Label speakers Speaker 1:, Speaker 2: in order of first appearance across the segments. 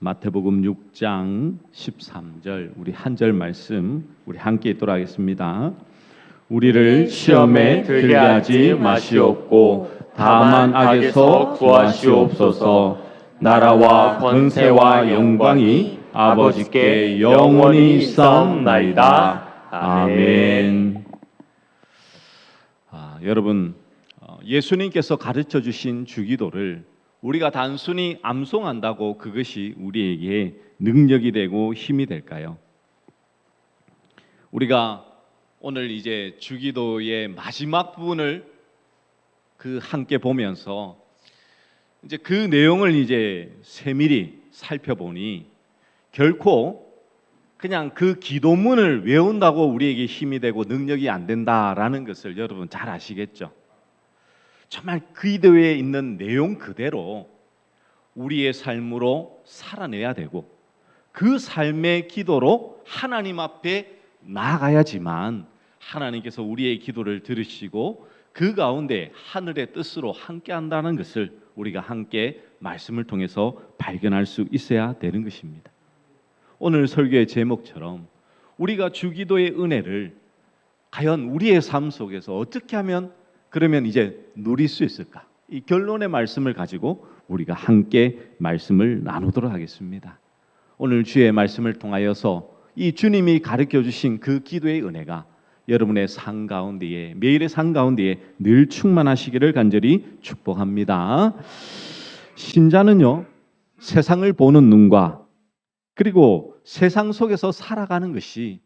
Speaker 1: 마태복음 6장 13절 우리 한 절 말씀 우리 함께 읽도록 하겠습니다. 우리를 시험에 들게 하지 마시옵고 다만 악에서 구하시옵소서. 나라와 권세와 영광이 아버지께 영원히 있사옵나이다. 아멘. 여러분, 예수님께서 가르쳐 주신 주기도를 우리가 단순히 암송한다고 그것이 우리에게 능력이 되고 힘이 될까요? 우리가 오늘 이제 주기도의 마지막 부분을 함께 보면서 이제 그 내용을 이제 세밀히 살펴보니 결코 그냥 그 기도문을 외운다고 우리에게 힘이 되고 능력이 안 된다라는 것을 여러분 잘 아시겠죠? 정말 그 기도에 있는 내용 그대로 우리의 삶으로 살아내야 되고 그 삶의 기도로 하나님 앞에 나아가야지만 하나님께서 우리의 기도를 들으시고 그 가운데 하늘의 뜻으로 함께한다는 것을 우리가 함께 말씀을 통해서 발견할 수 있어야 되는 것입니다. 오늘 설교의 제목처럼 우리가 주기도의 은혜를 과연 우리의 삶 속에서 어떻게 하면 그러면 이제 누릴 수 있을까? 이 결론의 말씀을 가지고 우리가 함께 말씀을 나누도록 하겠습니다. 오늘 주의 말씀을 통하여서 이 주님이 가르쳐 주신 그 기도의 은혜가 여러분의 삶 가운데에 매일의 삶 가운데에 늘 충만하시기를 간절히 축복합니다. 신자는요, 세상을 보는 눈과 그리고 세상 속에서 살아가는 것이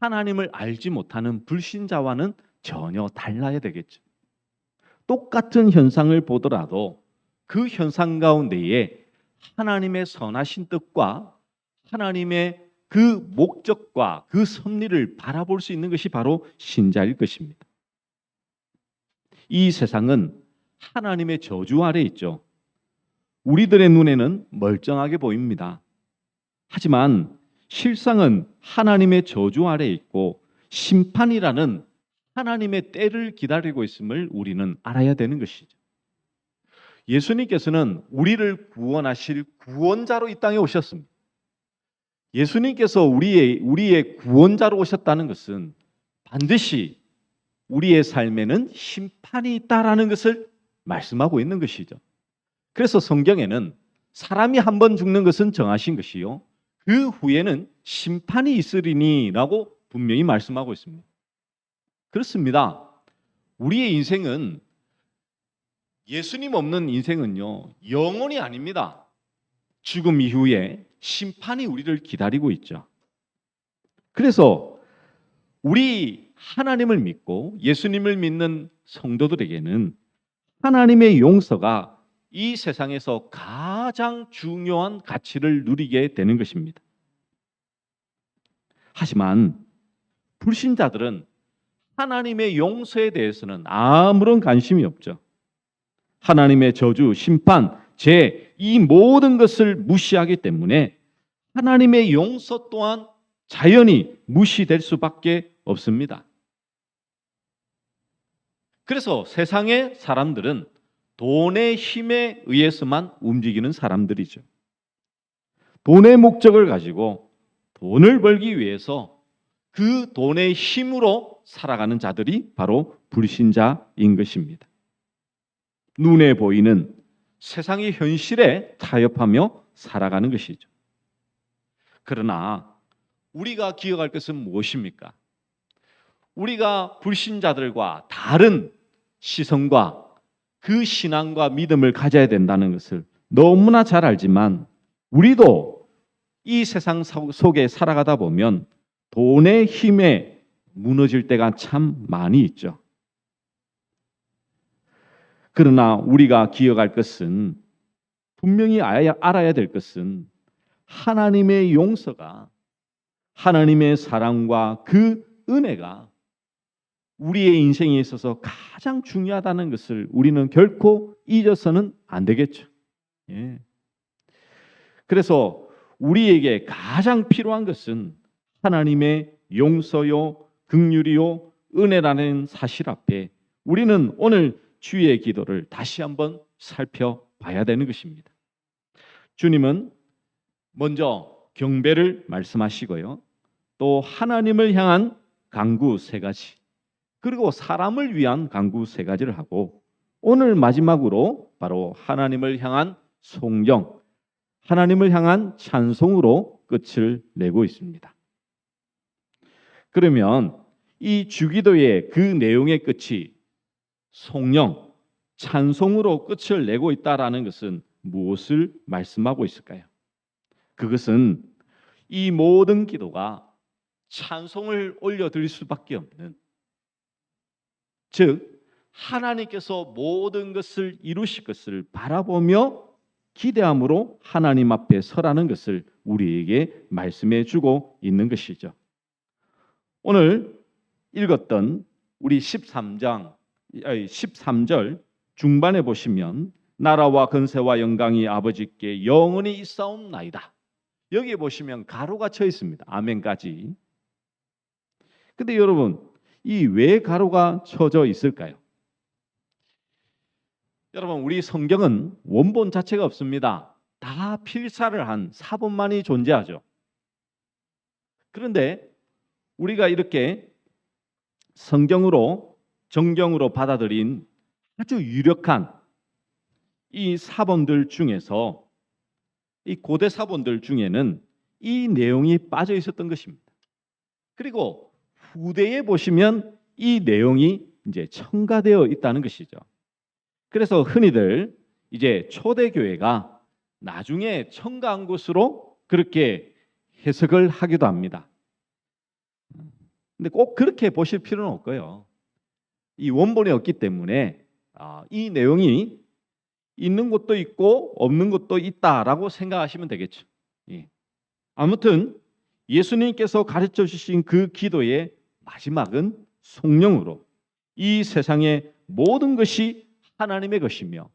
Speaker 1: 하나님을 알지 못하는 불신자와는 전혀 달라야 되겠죠. 똑같은 현상을 보더라도 그 현상 가운데에 하나님의 선하신 뜻과 하나님의 그 목적과 그 섭리를 바라볼 수 있는 것이 바로 신자일 것입니다. 이 세상은 하나님의 저주 아래 있죠. 우리들의 눈에는 멀쩡하게 보입니다. 하지만 실상은 하나님의 저주 아래 있고 심판이라는 하나님의 때를 기다리고 있음을 우리는 알아야 되는 것이죠. 예수님께서는 우리를 구원하실 구원자로 이 땅에 오셨습니다. 예수님께서 우리의 구원자로 오셨다는 것은 반드시 우리의 삶에는 심판이 있다라는 것을 말씀하고 있는 것이죠. 그래서 성경에는 사람이 한 번 죽는 것은 정하신 것이요 그 후에는 심판이 있으리니라고 분명히 말씀하고 있습니다. 그렇습니다. 우리의 인생은 예수님 없는 인생은요 영원이 아닙니다. 죽음 이후에 심판이 우리를 기다리고 있죠. 그래서 우리 하나님을 믿고 예수님을 믿는 성도들에게는 하나님의 용서가 이 세상에서 가장 중요한 가치를 누리게 되는 것입니다. 하지만 불신자들은 하나님의 용서에 대해서는 아무런 관심이 없죠. 하나님의 저주, 심판, 죄, 이 모든 것을 무시하기 때문에 하나님의 용서 또한 자연히 무시될 수밖에 없습니다. 그래서 세상의 사람들은 돈의 힘에 의해서만 움직이는 사람들이죠. 돈의 목적을 가지고 돈을 벌기 위해서 그 돈의 힘으로 살아가는 자들이 바로 불신자인 것입니다. 눈에 보이는 세상의 현실에 타협하며 살아가는 것이죠. 그러나 우리가 기억할 것은 무엇입니까? 우리가 불신자들과 다른 시선과 그 신앙과 믿음을 가져야 된다는 것을 너무나 잘 알지만 우리도 이 세상 속에 살아가다 보면 돈의 힘에 무너질 때가 참 많이 있죠. 그러나 우리가 기억할 것은 분명히 알아야 될 것은 하나님의 용서가 하나님의 사랑과 그 은혜가 우리의 인생에 있어서 가장 중요하다는 것을 우리는 결코 잊어서는 안 되겠죠. 예. 그래서 우리에게 가장 필요한 것은 하나님의 용서요, 긍휼이요, 은혜라는 사실 앞에 우리는 오늘 주의 기도를 다시 한번 살펴봐야 되는 것입니다. 주님은 먼저 경배를 말씀하시고요. 또 하나님을 향한 간구 세 가지, 그리고 사람을 위한 간구 세 가지를 하고, 오늘 마지막으로 바로 하나님을 향한 송영, 하나님을 향한 찬송으로 끝을 내고 있습니다. 그러면 이 주기도의 그 내용의 끝이 송영, 찬송으로 끝을 내고 있다라는 것은 무엇을 말씀하고 있을까요? 그것은 이 모든 기도가 찬송을 올려드릴 수밖에 없는, 즉 하나님께서 모든 것을 이루실 것을 바라보며 기대함으로 하나님 앞에 서라는 것을 우리에게 말씀해 주고 있는 것이죠. 오늘 읽었던 우리 13절 중반에 보시면 나라와 건세와 영광이 아버지께 영원히 있사옵나이다. 여기에 보시면 가로가 쳐 있습니다. 아멘까지. 근데 여러분, 이 왜 가로가 쳐져 있을까요? 여러분, 우리 성경은 원본 자체가 없습니다. 다 필사를 한 사본만이 존재하죠. 그런데 우리가 이렇게 성경으로, 정경으로 받아들인 아주 유력한 이 사본들 중에서, 이 고대 사본들 중에는 이 내용이 빠져 있었던 것입니다. 그리고 후대에 보시면 이 내용이 이제 첨가되어 있다는 것이죠. 그래서 흔히들 이제 초대교회가 나중에 첨가한 것으로 그렇게 해석을 하기도 합니다. 근데 꼭 그렇게 보실 필요는 없고요. 이 원본이 없기 때문에 이 내용이 있는 것도 있고 없는 것도 있다라고 생각하시면 되겠죠. 예. 아무튼 예수님께서 가르쳐 주신 그 기도의 마지막은 성령으로 이 세상의 모든 것이 하나님의 것이며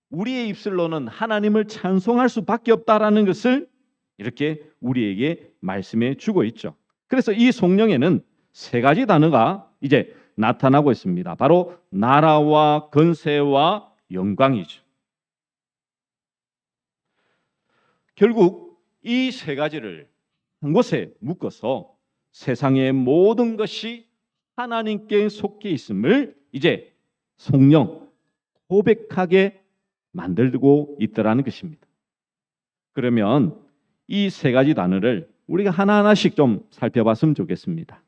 Speaker 1: 우리의 입술로는 하나님을 찬송할 수밖에 없다라는 것을 이렇게 우리에게 말씀해 주고 있죠. 그래서 이 성령에는 세 가지 단어가 이제 나타나고 있습니다. 바로 나라와 건세와 영광이죠. 결국 이 세 가지를 한 곳에 묶어서 세상의 모든 것이 하나님께 속해 있음을 이제 성령 고백하게 만들고 있더라는 것입니다. 그러면 이 세 가지 단어를 우리가 하나하나씩 좀 살펴봤으면 좋겠습니다.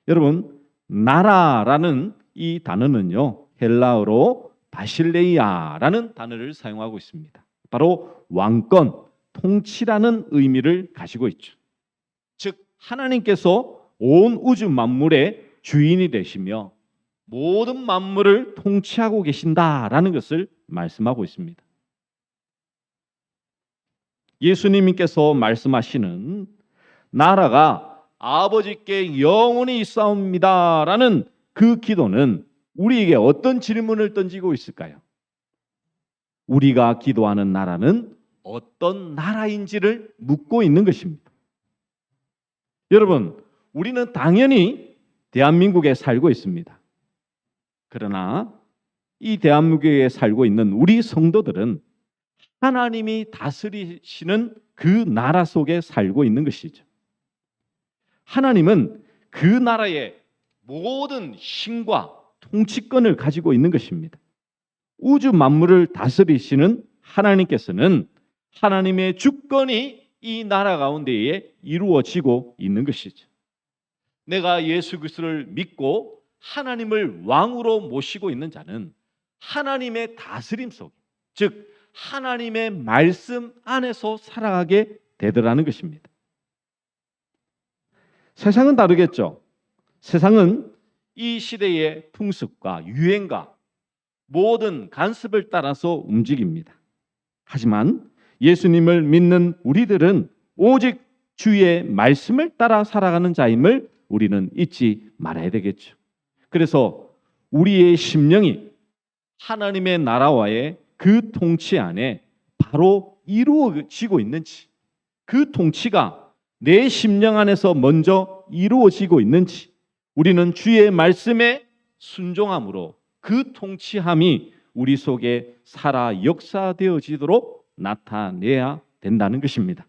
Speaker 1: 여러분, 나라라는 이 단어는요, 헬라어로 바실레이아라는 단어를 사용하고 있습니다. 바로 왕권, 통치라는 의미를 가지고 있죠. 즉 하나님께서 온 우주 만물의 주인이 되시며 모든 만물을 통치하고 계신다라는 것을 말씀하고 있습니다. 예수님께서 말씀하시는 나라가 아버지께 영원히 있사옵니다라는 그 기도는 우리에게 어떤 질문을 던지고 있을까요? 우리가 기도하는 나라는 어떤 나라인지를 묻고 있는 것입니다. 여러분, 우리는 당연히 대한민국에 살고 있습니다. 그러나 이 대한민국에 살고 있는 우리 성도들은 하나님이 다스리시는 그 나라 속에 살고 있는 것이죠. 하나님은 그 나라의 모든 힘과 통치권을 가지고 있는 것입니다. 우주 만물을 다스리시는 하나님께서는 하나님의 주권이 이 나라 가운데에 이루어지고 있는 것이죠. 내가 예수 그리스도를 믿고 하나님을 왕으로 모시고 있는 자는 하나님의 다스림 속, 즉 하나님의 말씀 안에서 살아가게 되더라는 것입니다. 세상은 다르겠죠. 세상은 이 시대의 풍습과 유행과 모든 간섭을 따라서 움직입니다. 하지만 예수님을 믿는 우리들은 오직 주의 말씀을 따라 살아가는 자임을 우리는 잊지 말아야 되겠죠. 그래서 우리의 심령이 하나님의 나라와의 그 통치 안에 바로 이루어지고 있는지, 그 통치가 내 심령 안에서 먼저 이루어지고 있는지 우리는 주의 말씀에 순종함으로 그 통치함이 우리 속에 살아 역사되어지도록 나타내야 된다는 것입니다.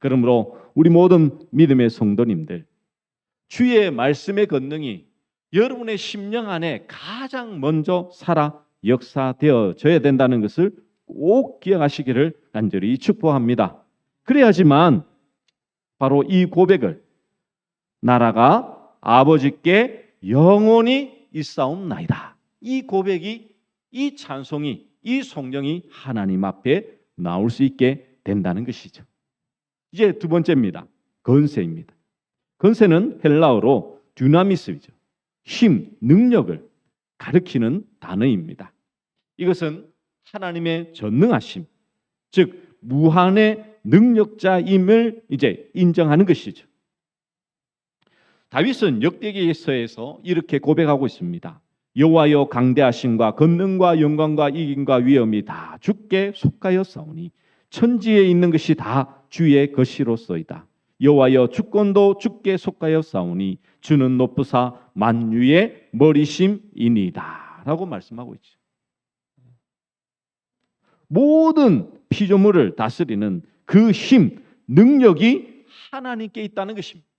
Speaker 1: 그러므로 우리 모든 믿음의 성도님들, 주의 말씀의 권능이 여러분의 심령 안에 가장 먼저 살아 역사되어져야 된다는 것을 꼭 기억하시기를 간절히 축복합니다. 그래야지만 바로 이 고백을 나라가 아버지께 영원히 있사옵나이다, 이 고백이, 이 찬송이, 이 성령이 하나님 앞에 나올 수 있게 된다는 것이죠. 이제 두 번째입니다. 건세입니다. 건세는 헬라어로 듀나미스죠. 힘, 능력을 가리키는 단어입니다. 이것은 하나님의 전능하심, 즉 무한의 능력자임을 이제 인정하는 것이죠. 다윗은 역대기서에서 이렇게 고백하고 있습니다. 여호와여, 강대하심과 권능과 영광과 이김과 위엄이 다 주께 속하였사오니 천지에 있는 것이 다 주의 것이로소이다. 여호와여, 주권도 주께 속하였사오니 주는 높으사 만유의 머리심이니이다 라고 말씀하고 있죠. 모든 피조물을 다스리는 그 힘, 능력이 하나님께 있다는 것입니다.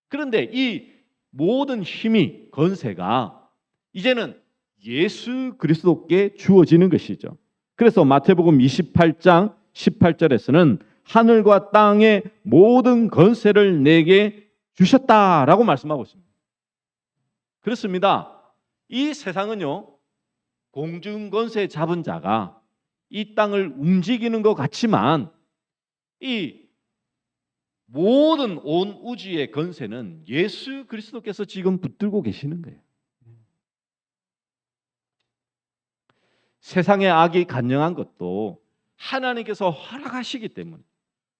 Speaker 1: 그런데 이 모든 힘이, 건세가 이제는 예수 그리스도께 주어지는 것이죠. 그래서 마태복음 28장 18절에서는 하늘과 땅의 모든 건세를 내게 주셨다라고 말씀하고 있습니다. 그렇습니다. 이 세상은요, 공중 건세 잡은 자가 이 땅을 움직이는 것 같지만 이 모든 온 우주의 건세는 예수 그리스도께서 지금 붙들고 계시는 거예요. 세상의 악이 간영한 것도 하나님께서 허락하시기 때문에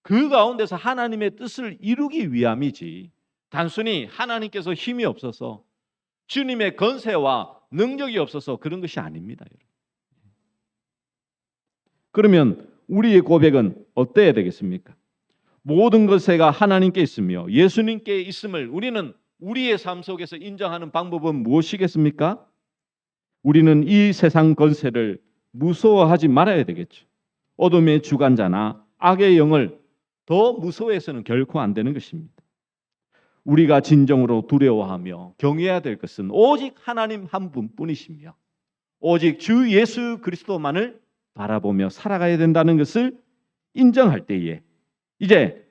Speaker 1: 그 가운데서 하나님의 뜻을 이루기 위함이지, 단순히 하나님께서 힘이 없어서 주님의 건세와 능력이 없어서 그런 것이 아닙니다. 그러면 우리의 고백은 어때야 되겠습니까? 모든 것세가 하나님께 있으며 예수님께 있음을 우리는 우리의 삶 속에서 인정하는 방법은 무엇이겠습니까? 우리는 이 세상 권세를 무서워하지 말아야 되겠죠. 어둠의 주관자나 악의 영을 더 무서워해서는 결코 안 되는 것입니다. 우리가 진정으로 두려워하며 경외해야 될 것은 오직 하나님 한 분뿐이시며 오직 주 예수 그리스도만을 바라보며 살아가야 된다는 것을 인정할 때에 이제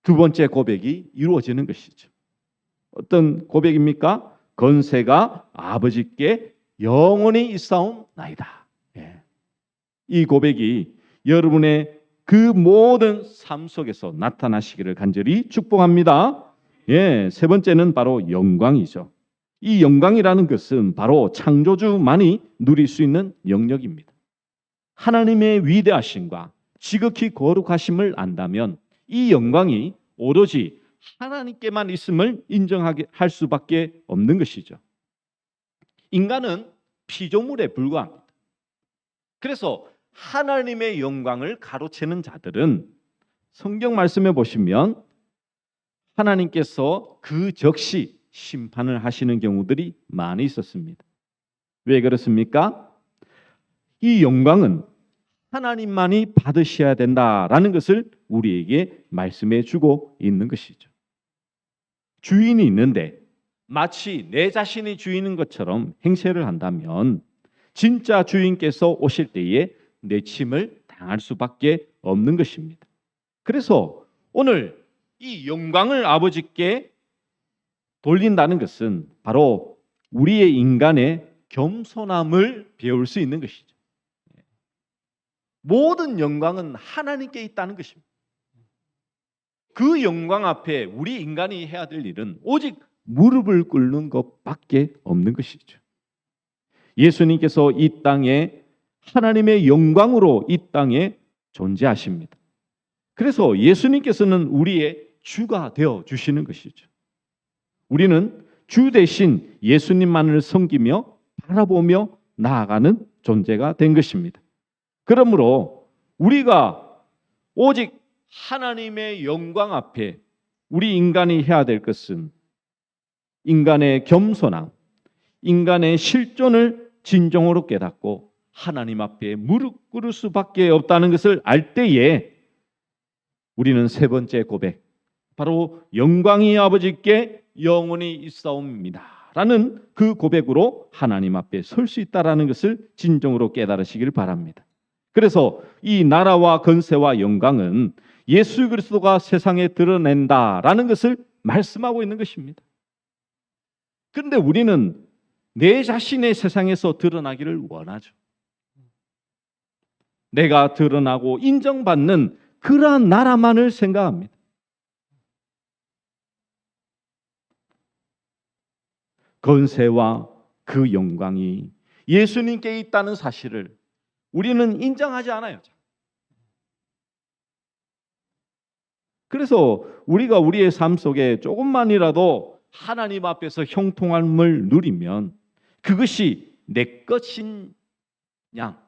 Speaker 1: 두 번째 고백이 이루어지는 것이죠. 어떤 고백입니까? 건세가 아버지께 영원히 있사옵나이다. 이 고백이 여러분의 그 모든 삶 속에서 나타나시기를 간절히 축복합니다. 세 번째는 바로 영광이죠. 이 영광이라는 것은 바로 창조주만이 누릴 수 있는 영역입니다. 하나님의 위대하심과 지극히 거룩하심을 안다면 이 영광이 오로지 하나님께만 있음을 인정하게 할 수밖에 없는 것이죠. 인간은 피조물에 불과합니다. 그래서 하나님의 영광을 가로채는 자들은 성경 말씀에 보시면 하나님께서 그 즉시 심판을 하시는 경우들이 많이 있었습니다. 왜 그렇습니까? 이 영광은 하나님만이 받으셔야 된다라는 것을 우리에게 말씀해 주고 있는 것이죠. 주인이 있는데 마치 내 자신이 주인인 것처럼 행세를 한다면 진짜 주인께서 오실 때에 내침을 당할 수밖에 없는 것입니다. 그래서 오늘 이 영광을 아버지께 돌린다는 것은 바로 우리의 인간의 겸손함을 배울 수 있는 것이죠. 모든 영광은 하나님께 있다는 것입니다. 그 영광 앞에 우리 인간이 해야 될 일은 오직 무릎을 꿇는 것밖에 없는 것이죠. 예수님께서 이 땅에 하나님의 영광으로 이 땅에 존재하십니다. 그래서 예수님께서는 우리의 주가 되어 주시는 것이죠. 우리는 주 대신 예수님만을 섬기며 바라보며 나아가는 존재가 된 것입니다. 그러므로 우리가 오직 하나님의 영광 앞에 우리 인간이 해야 될 것은 인간의 겸손함, 인간의 실존을 진정으로 깨닫고 하나님 앞에 무릎 꿇을 수밖에 없다는 것을 알 때에 우리는 세 번째 고백, 바로 영광이 아버지께 영원히 있사옵니다 라는 그 고백으로 하나님 앞에 설 수 있다는 것을 진정으로 깨달으시길 바랍니다. 그래서 이 나라와 권세와 영광은 예수 그리스도가 세상에 드러낸다라는 것을 말씀하고 있는 것입니다. 그런데 우리는 내 자신의 세상에서 드러나기를 원하죠. 내가 드러나고 인정받는 그러한 나라만을 생각합니다. 권세와 그 영광이 예수님께 있다는 사실을 우리는 인정하지 않아요. 그래서 우리가 우리의 삶 속에 조금만이라도 하나님 앞에서 형통함을 누리면 그것이 내 것인 양,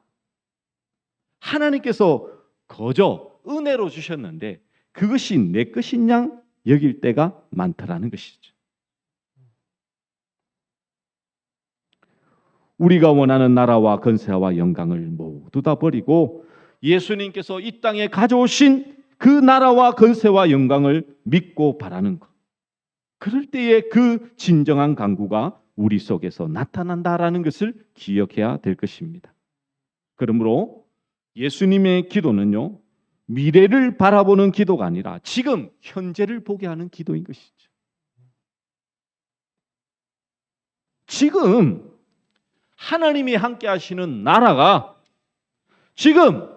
Speaker 1: 하나님께서 거저 은혜로 주셨는데 그것이 내 것인 양 여길 때가 많더라는 것이죠. 우리가 원하는 나라와 권세와 영광을 모두 다 버리고 예수님께서 이 땅에 가져오신 그 나라와 권세와 영광을 믿고 바라는 것, 그럴 때에 그 진정한 강구가 우리 속에서 나타난다라는 것을 기억해야 될 것입니다. 그러므로 예수님의 기도는요, 미래를 바라보는 기도가 아니라 지금 현재를 보게 하는 기도인 것이죠. 지금 하나님이 함께 하시는 나라가, 지금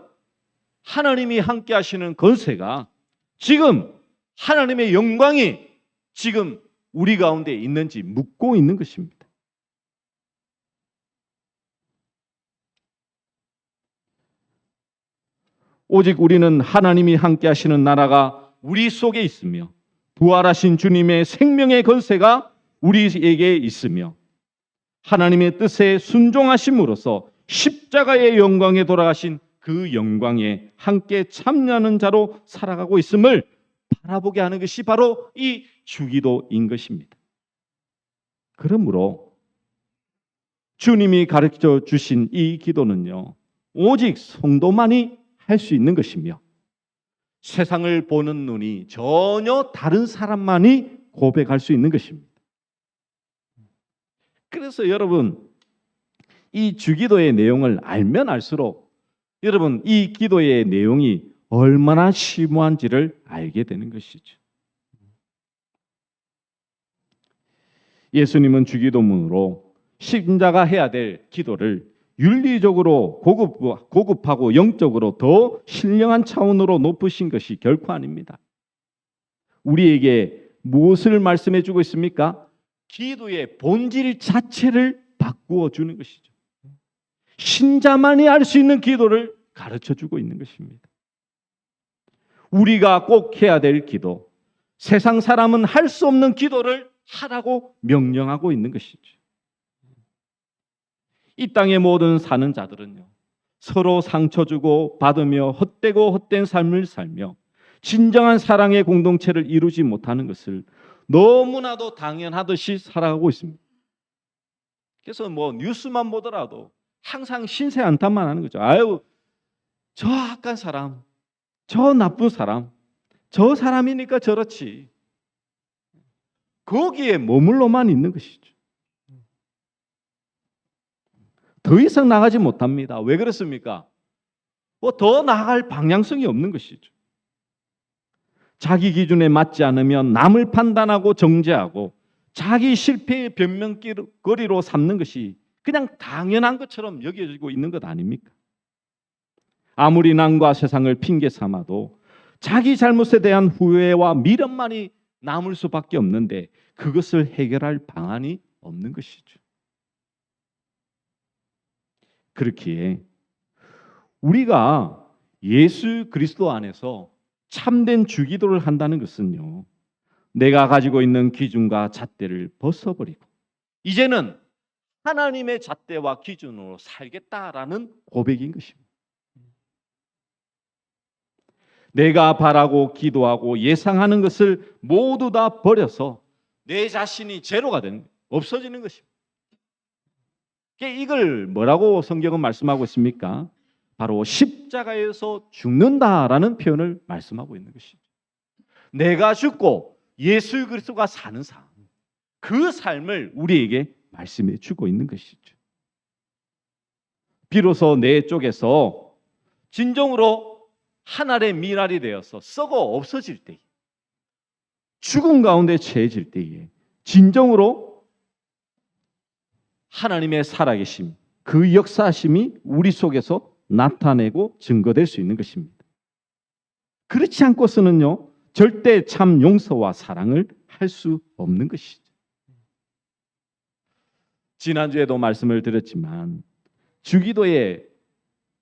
Speaker 1: 하나님이 함께 하시는 권세가, 지금 하나님의 영광이 지금 우리 가운데 있는지 묻고 있는 것입니다. 오직 우리는 하나님이 함께 하시는 나라가 우리 속에 있으며 부활하신 주님의 생명의 권세가 우리에게 있으며 하나님의 뜻에 순종하심으로써 십자가의 영광에 돌아가신 그 영광에 함께 참여하는 자로 살아가고 있음을 바라보게 하는 것이 바로 이 주기도인 것입니다. 그러므로 주님이 가르쳐 주신 이 기도는요, 오직 성도만이 할 수 있는 것이며 세상을 보는 눈이 전혀 다른 사람만이 고백할 수 있는 것입니다. 그래서 여러분, 이 주기도의 내용을 알면 알수록 여러분, 이 기도의 내용이 얼마나 심오한지를 알게 되는 것이죠. 예수님은 주기도문으로 신자가 해야 될 기도를 윤리적으로 고급하고 영적으로 더 신령한 차원으로 높으신 것이 결코 아닙니다. 우리에게 무엇을 말씀해 주고 있습니까? 기도의 본질 자체를 바꾸어 주는 것이죠. 신자만이 할 수 있는 기도를 가르쳐 주고 있는 것입니다. 우리가 꼭 해야 될 기도, 세상 사람은 할 수 없는 기도를 하라고 명령하고 있는 것이죠. 이 땅의 모든 사는 자들은요, 서로 상처 주고 받으며 헛되고 헛된 삶을 살며 진정한 사랑의 공동체를 이루지 못하는 것을 너무나도 당연하듯이 살아가고 있습니다. 그래서 뉴스만 보더라도 항상 신세 한탄만 하는 거죠. 아유, 저 악한 사람, 저 나쁜 사람, 저 사람이니까 저렇지. 거기에 머물러만 있는 것이죠. 더 이상 나가지 못합니다. 왜 그렇습니까? 더 나아갈 방향성이 없는 것이죠. 자기 기준에 맞지 않으면 남을 판단하고 정죄하고 자기 실패의 변명거리로 삼는 것이 그냥 당연한 것처럼 여겨지고 있는 것 아닙니까? 아무리 남과 세상을 핑계 삼아도 자기 잘못에 대한 후회와 미련만이 남을 수밖에 없는데 그것을 해결할 방안이 없는 것이죠. 그렇기에 우리가 예수 그리스도 안에서 참된 주기도를 한다는 것은요, 내가 가지고 있는 기준과 잣대를 벗어버리고 이제는 하나님의 잣대와 기준으로 살겠다라는 고백인 것입니다. 내가 바라고 기도하고 예상하는 것을 모두 다 버려서 내 자신이 제로가 되는 거예요. 없어지는 것입니다. 이걸 뭐라고 성경은 말씀하고 있습니까? 바로 십자가에서 죽는다라는 표현을 말씀하고 있는 것이죠. 내가 죽고 예수 그리스도가 사는 삶, 그 삶을 우리에게 말씀해 주고 있는 것이죠. 비로소 내 쪽에서 진정으로 한 알의 미랄이 되어서 썩어 없어질 때에, 죽음 가운데 처해질 때에 진정으로 하나님의 살아계심, 그 역사하심이 우리 속에서 나타내고 증거될 수 있는 것입니다. 그렇지 않고서는요, 절대 참 용서와 사랑을 할 수 없는 것이죠. 지난주에도 말씀을 드렸지만 주기도의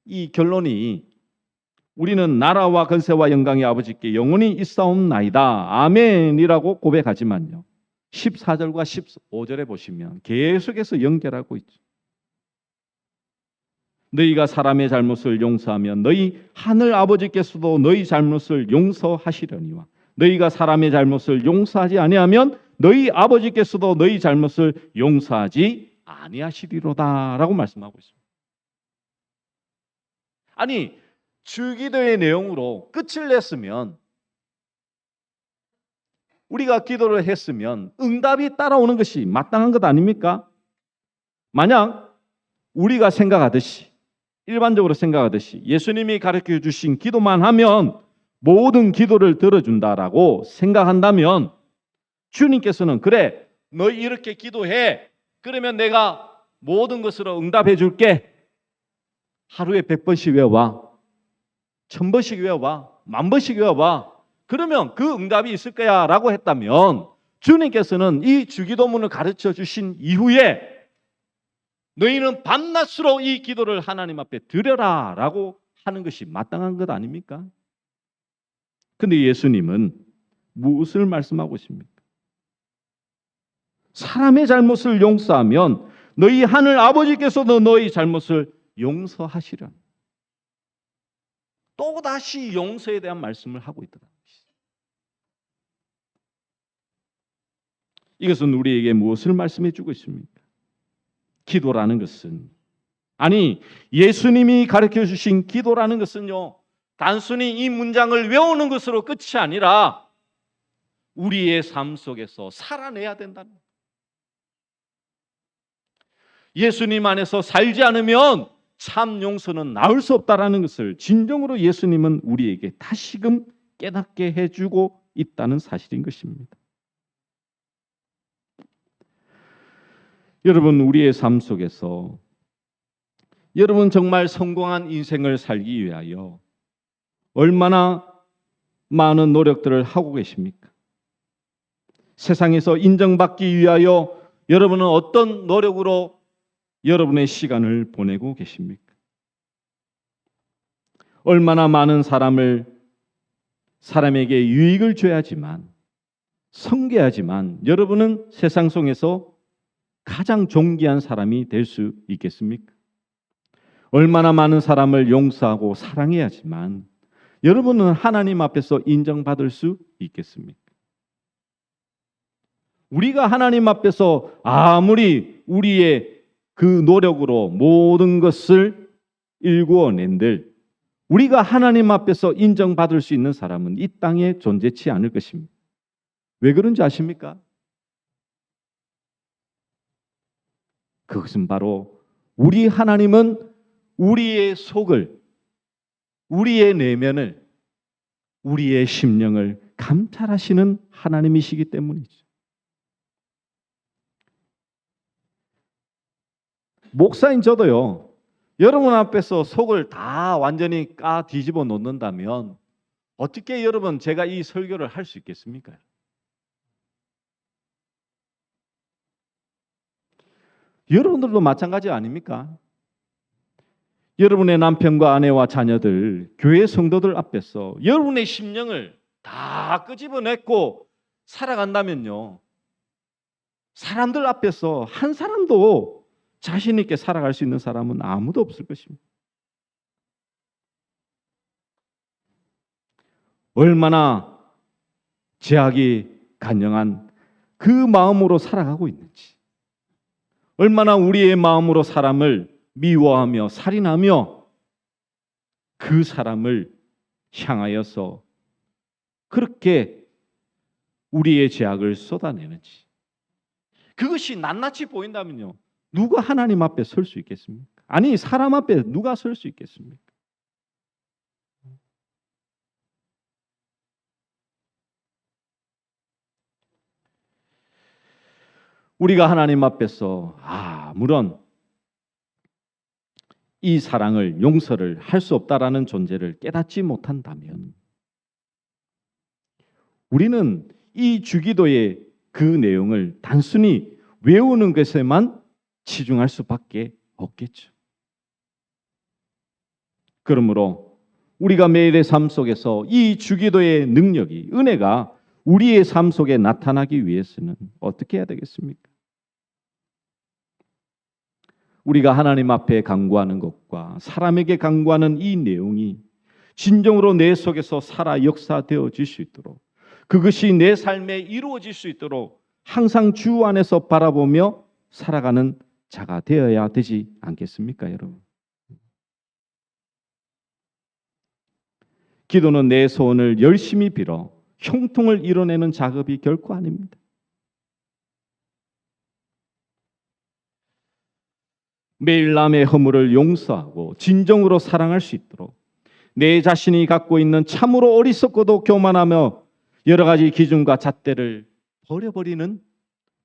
Speaker 1: 이 결론이 우리는 나라와 권세와 영광이 아버지께 영원히 있사옵나이다 아멘이라고 고백하지만요, 14절과 15절에 보시면 계속해서 연결하고 있죠. 너희가 사람의 잘못을 용서하면 너희 하늘 아버지께서도 너희 잘못을 용서하시려니와 너희가 사람의 잘못을 용서하지 아니하면 너희 아버지께서도 너희 잘못을 용서하지 아니하시리로다라고 말씀하고 있습니다. 아니, 주기도의 내용으로 끝을 냈으면, 우리가 기도를 했으면 응답이 따라오는 것이 마땅한 것 아닙니까? 만약 우리가 생각하듯이, 일반적으로 생각하듯이 예수님이 가르쳐 주신 기도만 하면 모든 기도를 들어준다라고 생각한다면, 주님께서는 그래, 너희 이렇게 기도해, 그러면 내가 모든 것으로 응답해 줄게, 하루에 100번씩 외워봐, 1000번씩 외워봐, 10,000번씩 외워봐, 그러면 그 응답이 있을 거야 라고 했다면, 주님께서는 이 주기도문을 가르쳐 주신 이후에 너희는 밤낮으로 이 기도를 하나님 앞에 드려라 라고 하는 것이 마땅한 것 아닙니까? 근데 예수님은 무엇을 말씀하고 있습니까? 사람의 잘못을 용서하면 너희 하늘 아버지께서도 너희 잘못을 용서하시려. 또다시 용서에 대한 말씀을 하고 있더라. 이것은 우리에게 무엇을 말씀해 주고 있습니까? 기도라는 것은, 아니, 예수님이 가르쳐 주신 기도라는 것은요, 단순히 이 문장을 외우는 것으로 끝이 아니라 우리의 삶 속에서 살아내야 된다는 거예요. 예수님 안에서 살지 않으면 참 용서는 나올 수 없다라는 것을 진정으로 예수님은 우리에게 다시금 깨닫게 해주고 있다는 사실인 것입니다. 여러분, 우리의 삶 속에서 여러분 정말 성공한 인생을 살기 위하여 얼마나 많은 노력들을 하고 계십니까? 세상에서 인정받기 위하여 여러분은 어떤 노력으로 여러분의 시간을 보내고 계십니까? 얼마나 많은 사람에게 유익을 줘야지만, 섬겨야지만 여러분은 세상 속에서 가장 존귀한 사람이 될 수 있겠습니까? 얼마나 많은 사람을 용서하고 사랑해야지만 여러분은 하나님 앞에서 인정받을 수 있겠습니까? 우리가 하나님 앞에서 아무리 우리의 그 노력으로 모든 것을 일구어낸들 우리가 하나님 앞에서 인정받을 수 있는 사람은 이 땅에 존재치 않을 것입니다. 왜 그런지 아십니까? 그것은 바로 우리 하나님은 우리의 속을, 우리의 내면을, 우리의 심령을 감찰하시는 하나님이시기 때문이죠. 목사인 저도요, 여러분 앞에서 속을 다 완전히 까 뒤집어 놓는다면 어떻게 여러분 제가 이 설교를 할 수 있겠습니까? 여러분들도 마찬가지 아닙니까? 여러분의 남편과 아내와 자녀들, 교회 성도들 앞에서 여러분의 심령을 다 끄집어내고 살아간다면요, 사람들 앞에서 한 사람도 자신 있게 살아갈 수 있는 사람은 아무도 없을 것입니다. 얼마나 제약이 간영한 그 마음으로 살아가고 있는지, 얼마나 우리의 마음으로 사람을 미워하며 살인하며 그 사람을 향하여서 그렇게 우리의 죄악을 쏟아내는지, 그것이 낱낱이 보인다면요, 누가 하나님 앞에 설 수 있겠습니까? 아니, 사람 앞에 누가 설 수 있겠습니까? 우리가 하나님 앞에서 아무런 이 사랑을, 용서를 할 수 없다라는 존재를 깨닫지 못한다면 우리는 이 주기도의 그 내용을 단순히 외우는 것에만 치중할 수밖에 없겠죠. 그러므로 우리가 매일의 삶 속에서 이 주기도의 능력이, 은혜가 우리의 삶 속에 나타나기 위해서는 어떻게 해야 되겠습니까? 우리가 하나님 앞에 간구하는 것과 사람에게 간구하는 이 내용이 진정으로 내 속에서 살아 역사되어질 수 있도록, 그것이 내 삶에 이루어질 수 있도록 항상 주 안에서 바라보며 살아가는 자가 되어야 되지 않겠습니까, 여러분? 기도는 내 소원을 열심히 빌어 형통을 이뤄내는 작업이 결코 아닙니다. 매일 남의 허물을 용서하고 진정으로 사랑할 수 있도록 내 자신이 갖고 있는 참으로 어리석고도 교만하며 여러 가지 기준과 잣대를 버려버리는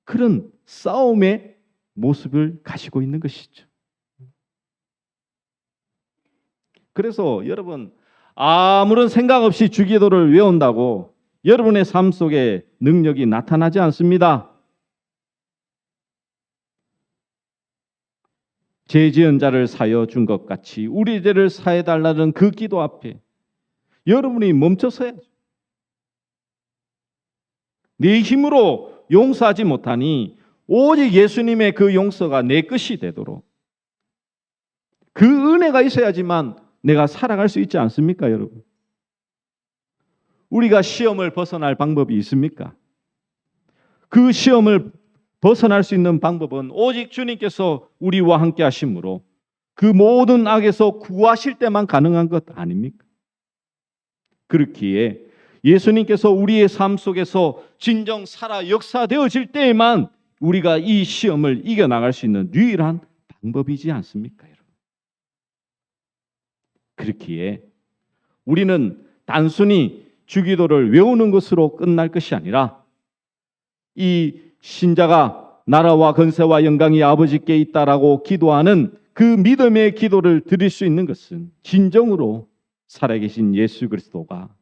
Speaker 1: 그런 싸움의 모습을 가지고 있는 것이죠. 그래서 여러분, 아무런 생각 없이 주기도를 외운다고 여러분의 삶 속에 능력이 나타나지 않습니다. 죄 지은 자를 사여 준 것 같이 우리 죄를 사해 달라는 그 기도 앞에 여러분이 멈춰서야죠. 네 힘으로 용서하지 못하니 오직 예수님의 그 용서가 내 것이 되도록 그 은혜가 있어야지만 내가 살아갈 수 있지 않습니까, 여러분? 우리가 시험을 벗어날 방법이 있습니까? 그 시험을 벗어날 수 있는 방법은 오직 주님께서 우리와 함께 하심으로 그 모든 악에서 구하실 때만 가능한 것 아닙니까? 그렇기에 예수님께서 우리의 삶 속에서 진정 살아 역사되어질 때에만 우리가 이 시험을 이겨나갈 수 있는 유일한 방법이지 않습니까, 여러분? 그렇기에 우리는 단순히 주기도를 외우는 것으로 끝날 것이 아니라 이 신자가 나라와 권세와 영광이 아버지께 있다라고 기도하는 그 믿음의 기도를 드릴 수 있는 것은 진정으로 살아계신 예수 그리스도가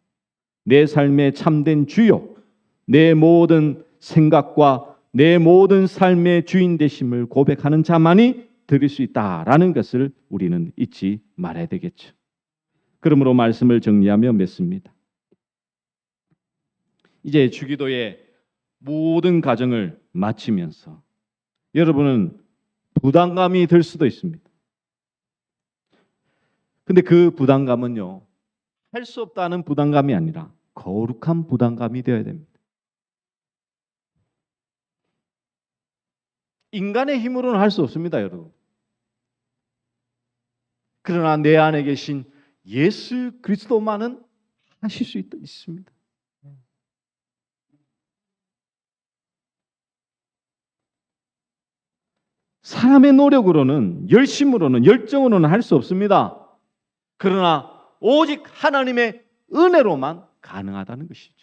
Speaker 1: 내 삶의 참된 주요, 내 모든 생각과 내 모든 삶의 주인 되심을 고백하는 자만이 드릴 수 있다라는 것을 우리는 잊지 말아야 되겠죠. 그러므로 말씀을 정리하며 맺습니다. 이제 주기도의 모든 과정을 마치면서 여러분은 부담감이 들 수도 있습니다. 근데 그 부담감은요, 할 수 없다는 부담감이 아니라 거룩한 부담감이 되어야 됩니다. 인간의 힘으로는 할 수 없습니다, 여러분. 그러나 내 안에 계신 예수 그리스도만은 하실 수 있습니다. 사람의 노력으로는, 열심으로는, 열정으로는 할 수 없습니다. 그러나 오직 하나님의 은혜로만 가능하다는 것이죠.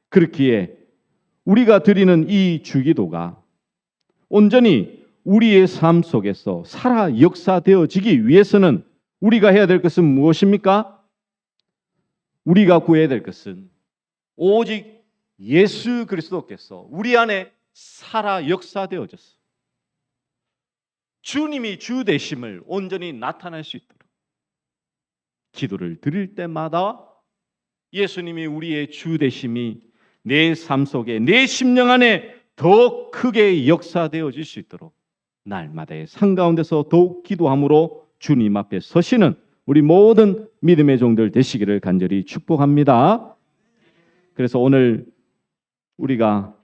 Speaker 1: 그렇기에 우리가 드리는 이 주기도가 온전히 우리의 삶 속에서 살아 역사되어지기 위해서는 우리가 해야 될 것은 무엇입니까? 우리가 구해야 될 것은 오직 예수 그리스도께서 우리 안에 살아 역사되어졌어. 주님이 주 되심을 온전히 나타낼 수 있도록 기도를 드릴 때마다 예수님이 우리의 주 되심이 내 삶 속에, 내 심령 안에 더 크게 역사되어질 수 있도록 날마다의 삶 가운데서 더욱 기도함으로 주님 앞에 서시는 우리 모든 믿음의 종들 되시기를 간절히 축복합니다. 그래서 오늘 우리가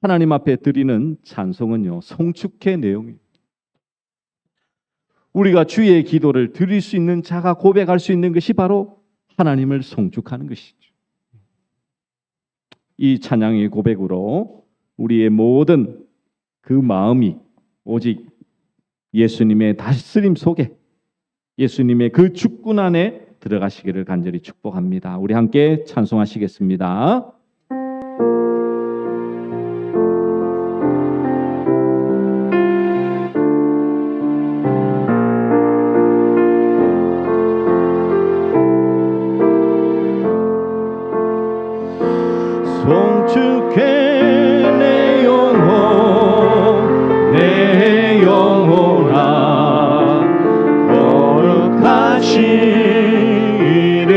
Speaker 1: 하나님 앞에 드리는 찬송은요, 송축의 내용입니다. 우리가 주의 기도를 드릴 수 있는 자가 고백할 수 있는 것이 바로 하나님을 송축하는 것이죠. 이 찬양의 고백으로 우리의 모든 그 마음이 오직 예수님의 다스림 속에, 예수님의 그 주권 안에 들어가시기를 간절히 축복합니다. 우리 함께 찬송하시겠습니다. 송축해 내 영혼, 내 영혼아, 거룩하신 이름.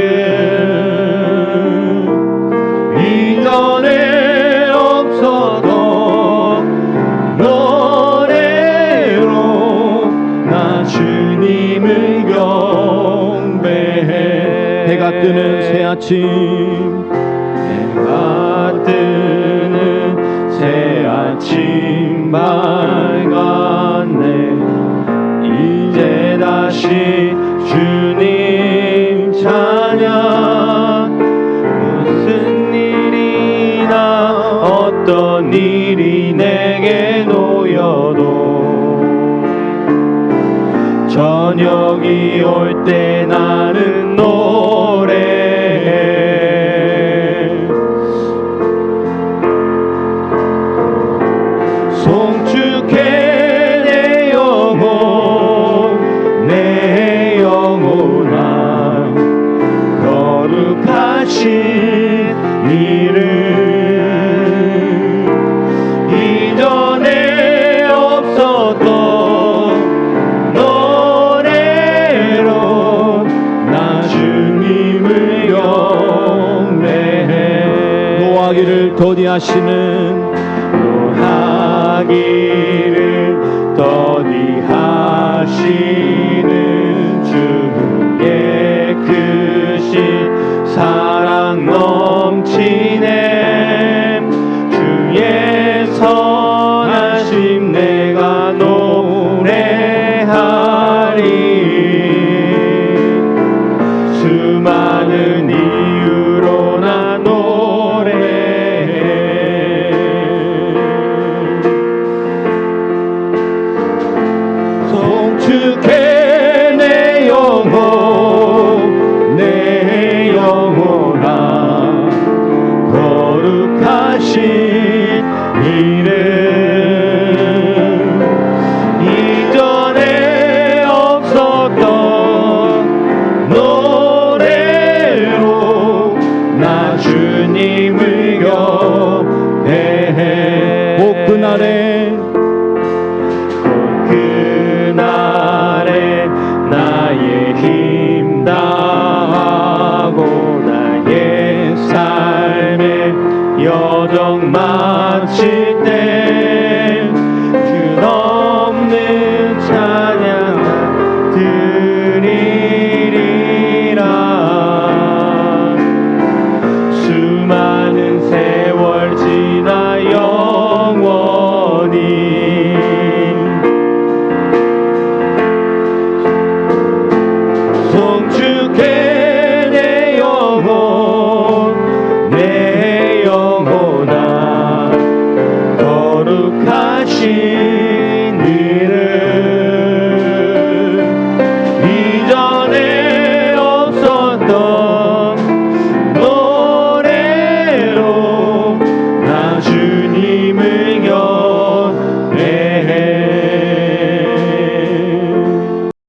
Speaker 1: 이전에 없어도 노래로 나 주님을 경배해. 해가 뜨는 새 아침, 뜨는 새 아침 밝았네. 이제 다시 주님 찬양. 무슨 일이나 어떤 일이 내게 놓여도 저녁이 올 때 나는 노래해. 송축해 내 영혼, 내 영혼아, 거룩하신 이름. 이전에 없었던 노래로 나 주님을 경배해. 노하기를 더디하시는, 노하기를 더디하시는 주의 크신 사랑 넘치네. 주의 선하심 내가 노래하리. 수많은 이유로 나 노래해. 송축해 내 영혼, 내 영혼아, 거룩하신 이름. 이전에 없었던 노래로 나 주님을 경배해. 곧 그날에, 그날에 나의 힘 다하고 나의 삶의 여정 마칠 때 끝없는 찬양 드리리라. 수많은 세월 지나 영원히 송축해 내 영혼, 내 영혼아, 거룩하신 이름. 이전에 없었던